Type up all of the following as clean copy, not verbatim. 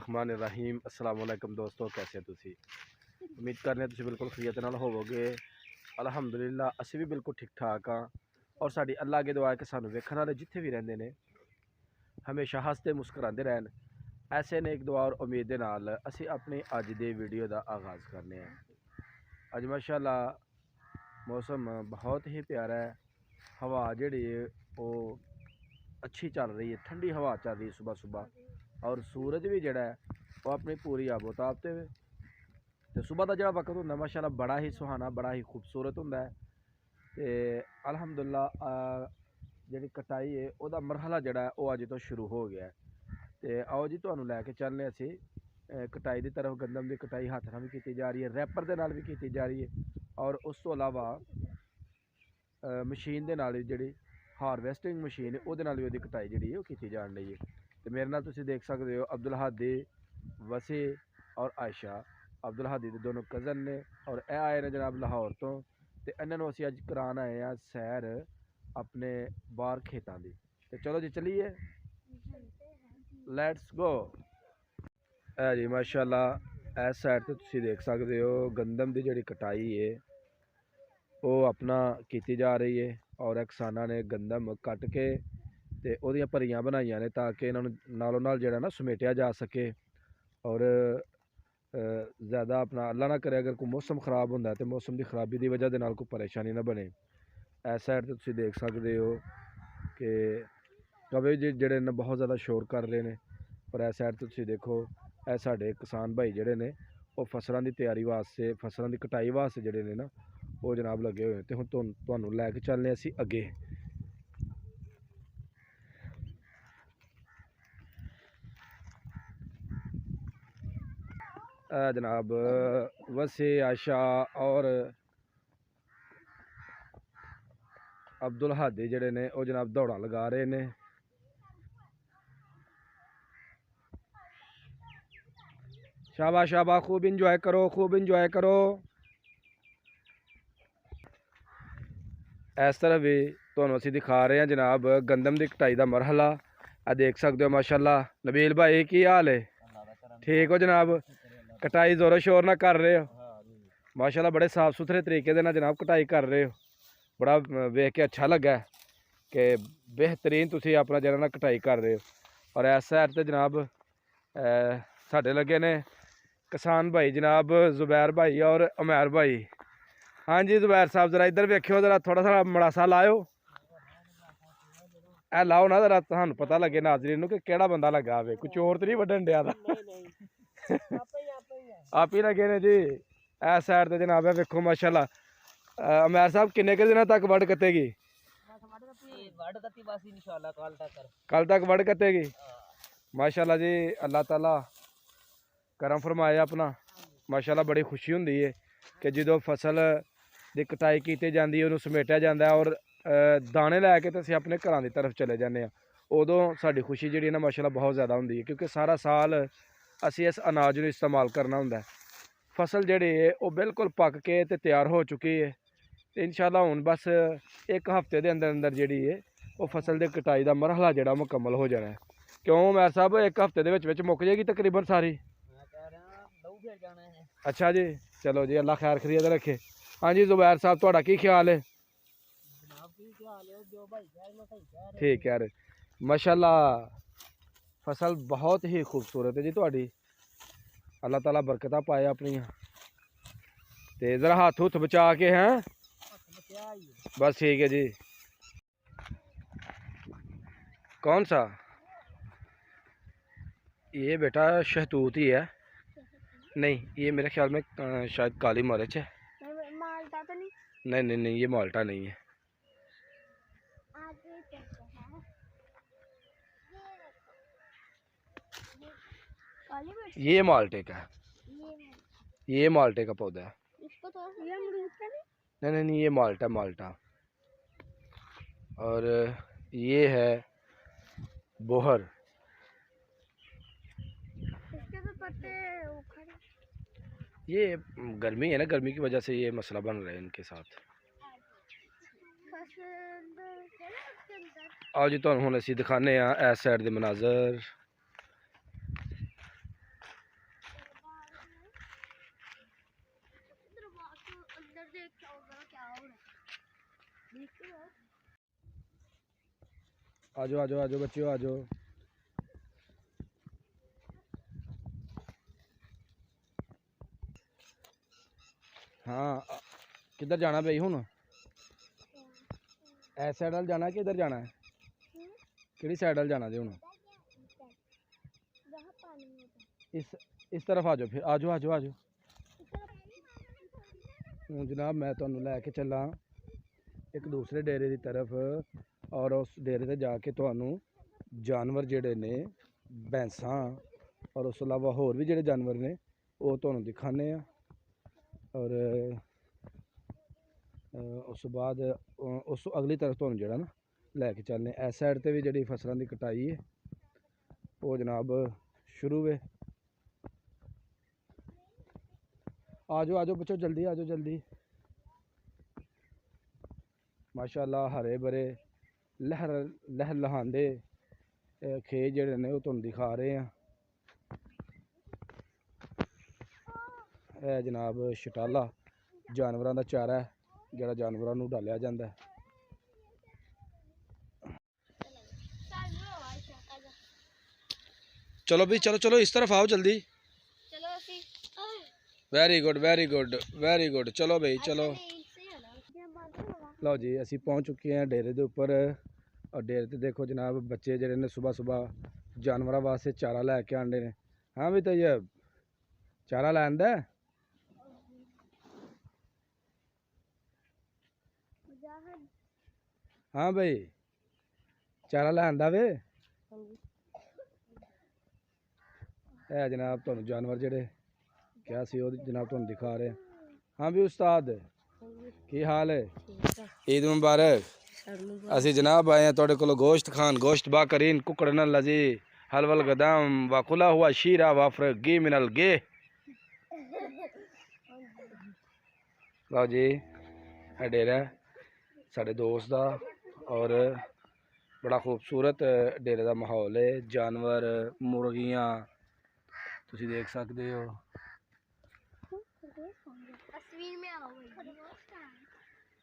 बिस्मिल्लाहिर्रहमानिर्रहीम। अस्सलाम वालेकुम दोस्तों, कैसे तुसी? उम्मीद करने तुसी बिल्कुल खैरियत नाल होवोगे। अल्हम्दुलिल्लाह असी भी बिल्कुल ठीक ठाक हाँ। और साडी अल्लाह अगे दुआ है कि सानू वेखण वाले जिथे भी रहिंदे ने हमेशा हसते मुस्कुराते रहन। ऐसे ने एक दुआ और उम्मीद दे नाल असी अपनी अज दे वीडियो का आगाज़ करने हैं। अज माशाअल्लाह मौसम बहुत ही प्यारा है। हवा जिहड़ी है वो अच्छी चल रही है, ठंडी हवा चल रही है सुबह सुबह। और सूरज भी जड़ा है वो अपनी पूरी आबोताब ते तो सुबह का जो वक्त होंगे माशाअल्लाह बड़ा ही सुहाना, बड़ा ही खूबसूरत होंगे। तो अल्हम्दुलिल्लाह जी कटाई है वह मरहला जड़ा है वह अज तो शुरू हो गया है। तो आओ जी तुहानू लैके चलने असी कटाई की तरफ। गंदम की कटाई हथ नाल भी की जा रही है, रैपर के नाल भी की जा रही है, और उस तो इलावा मशीन के नाल जी हारवैसटिंग मशीन है वो भी कटाई जी की जान रही है। तो मेरे नाल तुसीं देख सकते हो अब्दुल हादी, वसी और आयशा। अब्दुल हादी के दोनों कज़न ने और यह आए ने जनाब लाहौर तो इन्होंने असीं अज करान आए हैं सैर अपने बाहर खेतों की। तो चलो जी चलिए, लैट्स गो। है जी माशाअल्लाह इस साइड तो तुसीं देख सकते हो गंदम की जी कटाई है वो अपना की जा रही है। और किसाना ने गंदम कट के ते ओहदियां भरियां बनाइयां ने ताकि इन्होंने नालों नाल जेड़ा ना समेटिया जा सके। और ज़्यादा अपना अल्लाह ना करे अगर कोई मौसम खराब होंदा तो मौसम की खराबी की वजह नाल कोई परेशानी ना बने। इस साइड तो तुसीं देख सकते हो कि कवे जेड़े ने बहुत ज़्यादा शोर कर रहे हैं। पर इस साइड तो तुसीं देखो ए साडे किसान भाई जेड़े ने वो फसलों की तैयारी वास्ते, फसलों की कटाई वास्ते जेड़े ने ना वो जनाब लगे हुए। तो हुण तुहानू लैके चलने असीं अगे। जनाब वसी, आयशा और अब्दुल हादी जेड़े ने वो जनाब दौड़ा लगा रहे ने। शाबाश शाबाश, खूब इंजॉय करो, खूब इंजॉय करो। इस तरह भी तुहानू असीं दिखा रहे हैं जनाब गंदम की कटाई का मरहला। आ देख सकते हो माशाअल्लाह। नबील भाई की हाल है? ठीक हो जनाब? कटाई जोरों शोर ना कर रहे हो? माशाअल्लाह बड़े साफ सुथरे तरीके से ना जनाब कटाई कर रहे हो। बड़ा वेख के अच्छा लगा कि बेहतरीन तुसीं अपना जरा ना कटाई कर रहे हो। और इस साइड ते जनाब साढ़े लगे ने किसान भाई जनाब जुबैर भाई और उमैर भाई। हाँ जी जुबैर साहब जरा इधर वेखियो, जरा थोड़ा सा मड़ासा लाओ। ए लाओ ना जरा, तुहानू पता लगे नाजरीन कि केड़ा बंदा लगा वे, कोई चोर तो नहीं वड्डन दिया दा। आप ही लगे ने जी। इस साइड ते जनाब है वेखो माशाअल्लाह। उमैर साहब किन्ने के दिनों तक वड़ कतेगी? कल तक वड़ कतेगी माशाअल्लाह जी। अल्लाह ताला करम फरमाए अपना। माशाअल्लाह बड़ी खुशी होंदी है कि जो फसल की कटाई की जाती है उन्होंने समेटिया जाता है और दाने लैके तो असीं अपने घरों की तरफ चले जाते हैं। उदों साडी खुशी जी ना माशाअल्लाह बहुत ज़्यादा होंदी है, क्योंकि सारा साल असीं इस अनाज को इस्तेमाल करना होंदा है। फसल जी है वो बिल्कुल पक के ते तैयार हो चुकी है। तो इंशाअल्लाह हुण बस एक हफ्ते के अंदर अंदर जी है वो फसल की कटाई का मरहला जोड़ा मुकम्मल हो जाना है। क्यों उमैर साहब एक हफ्ते के मुक जाएगी तकरीबन सारी? अच्छा जी, चलो जी अल्लाह खैर खरीद रखे। हाँ जी जुबैर साहब तुहाडा की ख्याल है? ठीक है माशाअल्लाह फसल बहुत ही खूबसूरत है जी तुहाडी। अल्लाह ताला बरकतां पाए अपनियां। ते जरा हाथ हुथ बचा के हैं। बस ठीक है जी। कौन सा? ये बेटा शहतूत ही है। नहीं ये मेरे ख्याल में शायद काली मिर्च है। माल्टा तो नहीं? नहीं नहीं नहीं, ये माल्टा नहीं है। ये माल्टे का है, ये माल्टे का पौधा है। नहीं नहीं नहीं, ये माल्टा माल्टा। और ये है बोहर। ये गर्मी है ना, गर्मी की वजह से ये मसला बन रहा है इनके साथ। आओ जी तुहानू हुण असीं दिखाने इस साइड के मनाजर। आजो आजो आजो बच्चों आजो। हाँ किधर जाना भाई हुन? ऐस साइड वाल जाना कि इधर जाना है? किहड़ी साइड वाल जाना जी हुन? इस तरफ आ जाओ फिर, आ जाओ आ जाओ आ जाओ। हूँ जनाब मैं तुहानू लैके चला एक दूसरे डेरे की तरफ, और उस डेरे ते जाके तुहानू जानवर जिहड़े ने भैंसां और उस अलावा होर भी जिहड़े जानवर ने वो तुहानू दिखाने आ। और उस बाद उस अगली तरफ तुहानू जिहड़ा ना लैके चलने। इस साइड ते भी जिहड़ी फसलों की कटाई है वो जनाब शुरू है। आ जाओ बच्चों जल्दी आ जाओ जल्दी। माशाअल्लाह हरे भरे लहर लहांदे खेत जिहड़े ने वो तुहानू दिखा रहे हैं। यह जनाब शटाला जानवरों का चारा है जिहड़ा जानवरों नू डालिया जाता है। चलो भी चलो चलो इस तरफ आओ जल्दी। Very good very good very good. चलो भाई चलो। लो जी असी पहुँच चुके हैं डेरे के उपर। और डेरे ते देखो जनाब बच्चे जिहड़े ने सुबह सुबह जानवरों वास्ते चारा लैके आंदे ने। हाँ भी तो ये चारा लै आंदा है? हाँ भाई चारा लै आंदा वे? है जनाब तुहानू जानवर जिहड़े क्या सी वो जनाब तुहानू दिखा रहे हैं। हाँ भी उस्ताद की हाल है? ईद मुबारक। असी जनाब आए हैं तुहाडे कोलों गोश्त खान। गोश्त बाकरीन कुकड़न लजी हलवल गदाम वाकुला हुआ शीरा वाफर गी मिनल गे। लो जी डेरा साढ़े दोस्त का और बड़ा खूबसूरत डेरे का माहौल है। जानवर मुर्गियां तुसी देख सकते हो।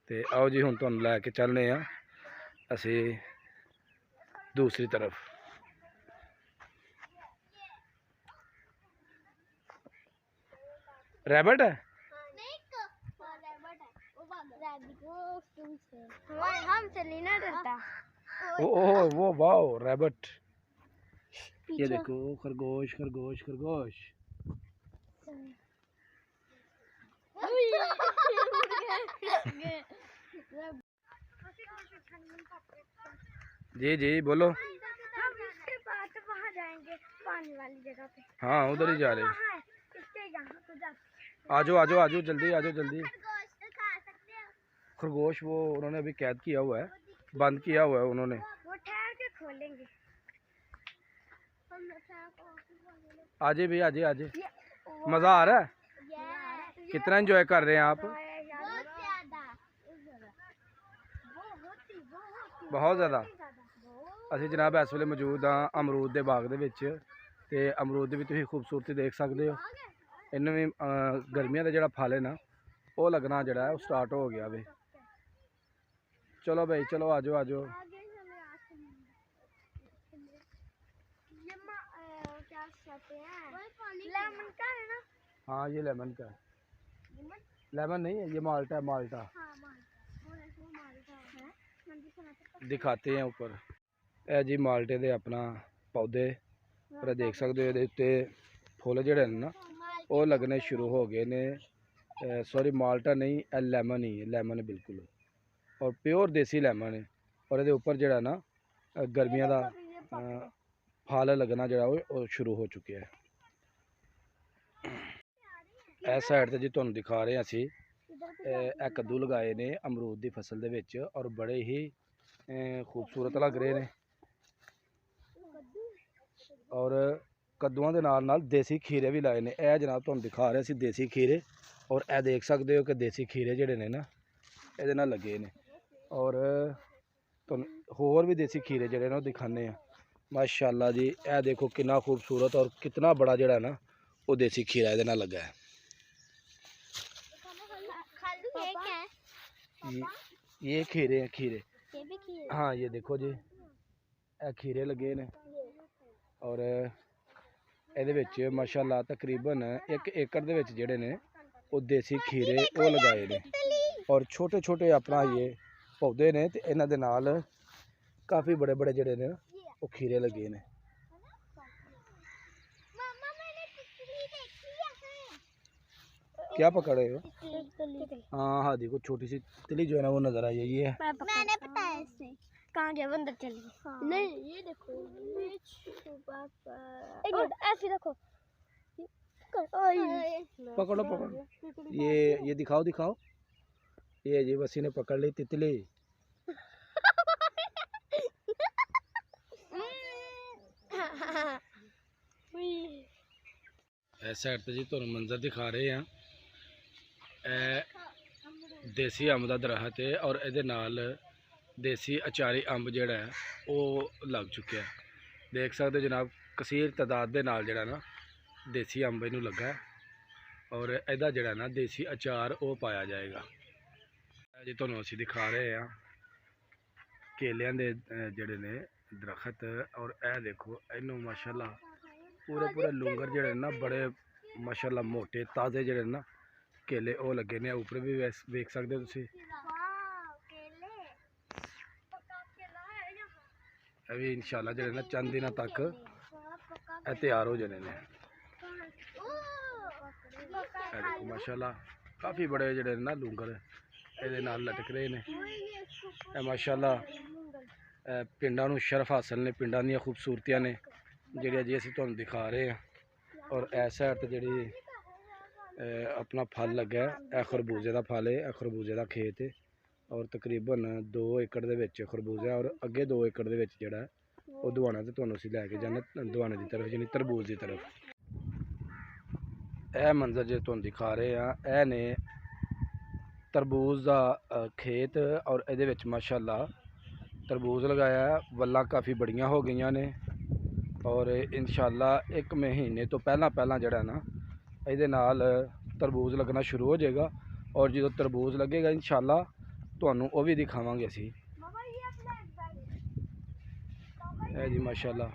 ते आओ जी हुण तुहानू लैके चलने आ असी दूसरी तरफ। रैबिट है? हमसे नहीं ना डरता। ओ वो वाओ रैबिट। ये देखो खरगोश खरगोश खरगोश। जी जी बोलो। हम इसके बाद वहाँ जाएंगे पानी वाली जगह पे। हाँ उधर ही जा रहे। आ जाओ जल्दी आ जाओ जल्दी। खरगोश वो उन्होंने अभी कैद किया हुआ है, बंद किया हुआ है उन्होंने। वो ठहर के खोलेंगे। आजे भी आजे आजे। मज़ा आ रहा है? कितना एंजॉय कर रहे हैं आप? बहुत ज़्यादा। असी जनाब इस वेले मौजूद हाँ अमरूद के बाग दे विच ते अमरूद भी तुसीं खूबसूरती देख सकते हो। इन्हें भी गर्मियों का जोड़ा फल है ना वो लगना जोड़ा है वो स्टार्ट हो गया वे। चलो भाई चलो आ जाओ आ जाओ। हाँ ये लेमन का है। लेमन नहीं है ये माल्टा है माल्टा। दिखाते हैं ऊपर। यह जी माल्टे दे अपना पौधे पर देख सकते हो। ये फुल जोड़े ना वो लगने शुरू हो गए ने। सॉरी माल्टा नहीं ए लेमन ही है, लेमन बिल्कुल और प्योर देसी लेमन है। और ये ऊपर जोड़ा ना गर्मियों का फल लगना जोड़ा वो शुरू हो चुके हैं। इस साइड से जी तुहानू दिखा रहे हैं असी ए कद्दू लगाए ने अमरूद की फसल दे विच और बड़े ही खूबसूरत लग रहे हैं। और कद्दूआं दे नाल नाल देसी खीरे भी लाए ने। यह जनाब तुहानू दिखा रहे हैं देसी खीरे और यह देख सकते हो कि देसी खीरे जिहड़े ने ना ये नाल लगे ने। और तुहानू होर भी देसी खीरे जिहड़े ने दिखाने हैं। माशाअल्लाह जी यह देखो कितना खूबसूरत और कितना बड़ा जिहड़ा ना वो देसी खीरा ये नाल लगा है। ये क्या है? ये खीरे हैं, खीरे। ये भी खीर हाँ ये देखो जी, ਇਹ खीरे लगे ने और ਇਹਦੇ ਵਿੱਚ ਮਾਸ਼ਾਅੱਲਾ ਤਕਰੀਬਨ 1 ਏਕੜ ਦੇ ਵਿੱਚ ਜਿਹੜੇ ਨੇ ਉਹ ਦੇਸੀ ਖੀਰੇ ਉਹ ਲਗਾਏ ਨੇ ਔਰ ਛੋਟੇ ਛੋਟੇ ਆਪਣਾ ਇਹ ਪੌਦੇ ਨੇ ਤੇ ਇਹਨਾਂ ਦੇ ਨਾਲ ਕਾਫੀ ਬੜੇ ਬੜੇ ਜਿਹੜੇ ਨੇ ਉਹ ਖੀਰੇ ਲੱਗੇ ਨੇ। मम्मा मैंने तितली देखी है। क्या पकड़े हो? तितली हाँ हाँ देखो छोटी सी तितली जो है ना वो नजर आई है, ये है। मैंने बताया इससे। कहाँ गया बंदर चली गई? नहीं ये देखो ऐसे देखो पकड़ो पकड़ो, ये दिखाओ दिखाओ, ये जी वसी ने पकड़ ली तितली। इस साइड तो जी तुहानू मंजर दिखा रहे हैं, देसी अंब का दरख्त है और ये देसी अचारी अंब जिहड़ा है वो लग चुका है। देख सकते हो जनाब कसीर तादाद के नाल जिहड़ा ना देसी अंब इनू लगा है और इहदा जिहड़ा ना देसी अचार वो पाया जाएगा। जी तुहानू असीं दिखा रहे हैं केलियां दे जिहड़े ने दरख्त और यह देखो इनू माशाअल्लाह पूरे पूरे लुंगर जिहड़े ना बड़े माशाअल्लाह मोटे ताज़े जिहड़े ना केले वो लगे ने। ऊपर भी वेख सकते हो तुसीं, अभी इंशाल्लाह जिहड़े ना चंद दिनों तक तैयार हो जाने ने। देखो माशाअल्लाह काफ़ी बड़े जिहड़े ना लुंगर इहदे नाल लटक रहे ने। माशाअल्लाह पिंडां नूं शरफ हासिल ने, पिंडां दीयां खूबसूरतियां ने जिहड़ियां जी असीं तुहानूं दिखा रहे हैं। और इस साइड ते जिहड़ी अपना फल लगा है, यह खरबूजे का फल है, यह खरबूजे का खेत है और तकरीबन 2 एकड़ दे विच खरबूजा और अगे 2 एकड़ दे विच जिहड़ा वो दुआना ते तुहानूं असीं लैके जाना दुआने की तरफ यानी तरबूज की तरफ। यह मंजर जो तुहानूं दिखा रहे हैं यह ने तरबूज का खेत और ये माशाअल्लाह तरबूज लगाया है। वल्लां काफ़ी बड़ियां हो गई ने और इंशाअल्लाह 1 महीने तो पहला जड़ा ना ये नाल तरबूज लगना शुरू हो जाएगा और जो तरबूज लगेगा इंशाअल्लाह तुहानूं वो भी दिखावांगे असी। जी माशाअल्लाह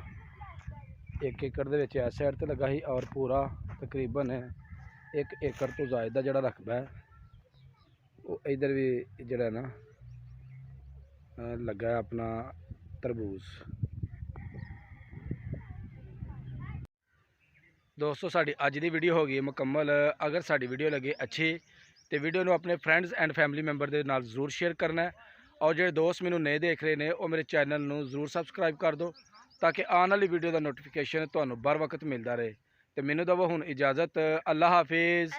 1 एकड़ दे विच इस साइड ते लगा ही और पूरा तकरीबन 1 एकड़ तो ज़ायदा जिहड़ा रकबा है वो इधर भी जिहड़ा ना लगा है अपना तरबूज। दोस्तों साड़ी अज की वीडियो हो गई मुकम्मल। अगर साड़ी वीडियो लगे अच्छी तो वीडियो को अपने फ्रेंड्स एंड फैमिली मैंबर के नाल जरूर शेयर करना है और जो दोस्त मैनू नहीं देख रहे हैं वो मेरे चैनल को जरूर सबसक्राइब कर दो ताकि आने वाली वीडियो का नोटिफिकेशन तुहानूं बर वक्त मिलता रहे। तो मैनू दवो हुण इजाज़त। अल्लाह हाफिज़।